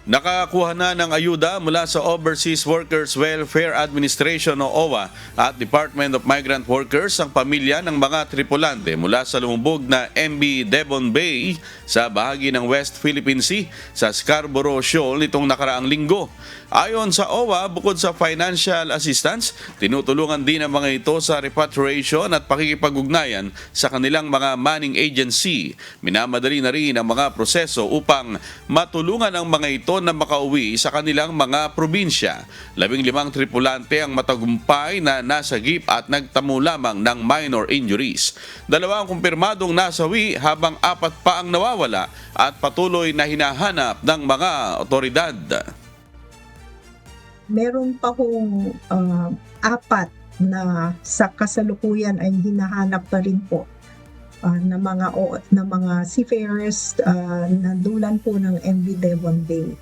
Nakakuha na ng ayuda mula sa Overseas Workers Welfare Administration o OWA at Department of Migrant Workers ang pamilya ng mga tripulante mula sa lumubog na MV Devon Bay sa bahagi ng West Philippine Sea sa Scarborough Shoal nitong nakaraang linggo. Ayon sa OWA, bukod sa financial assistance, tinutulungan din ang mga ito sa repatriation at pakikipag-ugnayan sa kanilang mga manning agency. Minamadali na rin ang mga proseso upang matulungan ang mga ito na makauwi sa kanilang mga probinsya. 15 tripulante ang matagumpay na nasagip at nagtamo lamang ng minor injuries. 2 ang kumpirmadong nasawi habang 4 pa ang nawawala at patuloy na hinahanap ng mga otoridad. Meron pa hong 4 na sa kasalukuyan ay hinahanap pa rin po na mga seafarers na dulan po ng MV Devon Bay.